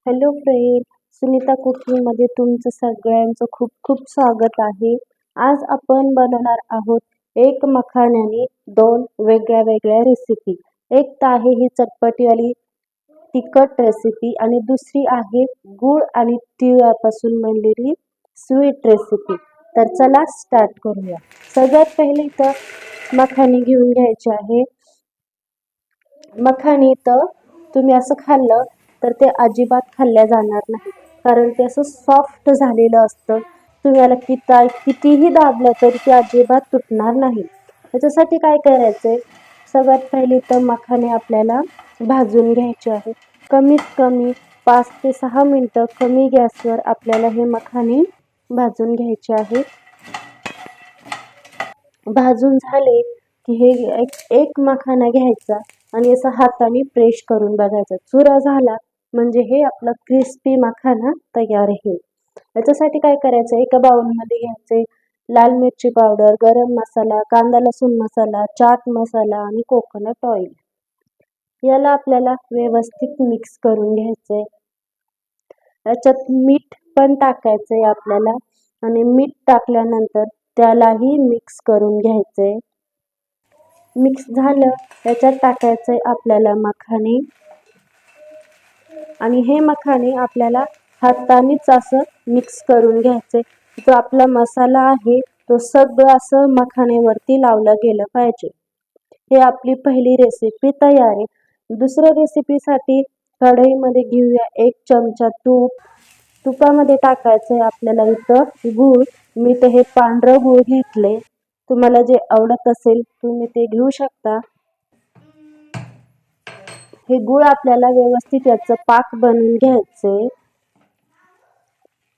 Hello friend, Sunita कुकिंगमध्ये तुमचं सगळ्यांचं खूप खूप स्वागत आहे. आज आपण बनवणार आहोत एक मखाण्याने दोन वेगळ्या वेगळ्या रेसिपी. एक तर आहे ही चटपटीवाली तिखट रेसिपी आणि दुसरी आहे गूळ आणि तिळापासून बनलेली स्वीट रेसिपी. तर चला स्टार्ट करूया. सगळ्यात पहिले तर मखाणे घेऊन घ्यायचे आहे. मखाणे तर तुम्ही असं खाल्लं तर ते अजिबात खाल्ल्या जाणार नाही, कारण ते असं सॉफ्ट झालेलं असतं. तुम्ही याला कितीही दाबलं तरी ते अजिबात तुटणार नाही. त्याच्यासाठी काय करायचंय, सगळ्यात पहिले तर मखाणे आपल्याला भाजून घ्यायचे आहे. कमीत कमी 5 ते 6 मिनटं कमी गॅसवर आपल्याला हे मखाणे भाजून घ्यायचे आहे. भाजून झाले की हे एक मखाना घ्यायचा आणि असं हाताने प्रेस करून बघायचा. चुरा झाला म्हणजे हे आपलं क्रिस्पी मखाना तयार आहे. याच्यासाठी काय करायचं, एका बाउलमध्ये घ्यायचे लाल मिरची पावडर, गरम मसाला, कांदा लसूण मसाला, चाट मसाला आणि कोकोनट ऑइल. याला आपल्याला व्यवस्थित मिक्स करून घ्यायचंय. याच्यात मीठ पण टाकायचंय आपल्याला आणि मीठ टाकल्यानंतर त्यालाही मिक्स करून घ्यायचंय. मिक्स झालं त्याच्यात टाकायचंय आपल्याला मखाणे आणि हे मखाणे आपल्याला हातानेच असं मिक्स करून घ्यायचंय. जो आपला मसाला आहे तो सगळं असं मखाण्यावरती लावलं गेलं पाहिजे. हे आपली पहिली रेसिपी तयार आहे. दुसऱ्या रेसिपीसाठी कढईमध्ये घेऊया 1 चमचा तूप. तुपामध्ये टाकायचंय आपल्याला इथं गूळ. मी तर हे पांढरं गूळ घेतले, तुम्हाला जे आवडत असेल तुम्ही ते घेऊ शकता. हे गूळ आपल्याला व्यवस्थित याचं पाक बनवून घ्यायचंय.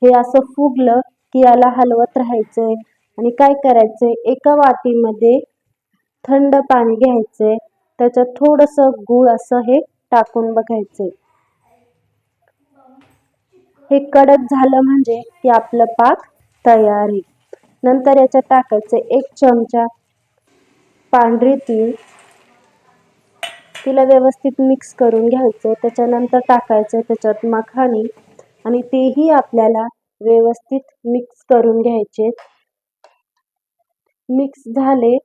हे असं फुगलं की याला हलवत राहायचंय आणि काय करायचंय, एका वाटीमध्ये थंड पाणी घ्यायचंय. त्याच्यात थोडंसं गूळ असं हे टाकून बघायचंय. हे कडक झालं म्हणजे की आपलं पाक तयार आहे. नंतर याच्यात टाकायचं 1 चमचा पांढरी तीळ. तिला व्यवस्थित मिक्स करून घ्यायचं. त्याच्यानंतर टाकायचं त्याच्यात मखाणे आणि तेही आपल्याला व्यवस्थित मिक्स करून घ्यायचे. मिक्स झाले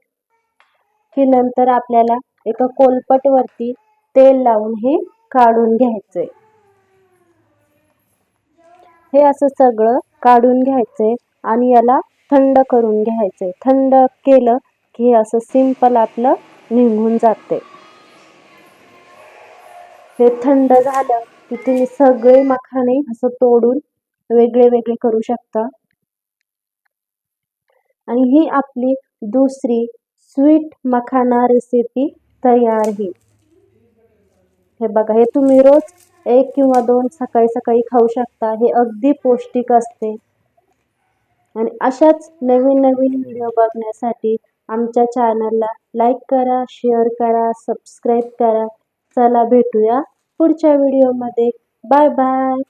की नंतर आपल्याला एका कोलपटवरती तेल लावून हे काढून घ्यायचंय. हे असं सगळं काढून घ्यायचंय आणि याला थंड करून घ्यायचंय. थंड केलं की असं सिंपल आपलं निघून जाते. हे थंड झालं की तुम्ही सगळे मखाणे असं तोडून वेगळे वेगळे करू शकता. आणि ही आपली दुसरी स्वीट मखाना रेसिपी तयार आहे. हे बघा, हे तुम्ही रोज 1 किंवा 2 सकाळी सकाळी खाऊ शकता. हे अगदी पौष्टिक असते. आणि अशाच नवीन नवीन व्हिडिओ बघण्यासाठी आमच्या चॅनलला लाईक करा, शेअर करा, सबस्क्राईब करा. चला भेटूया पुढच्या व्हिडिओमध्ये. Bye bye.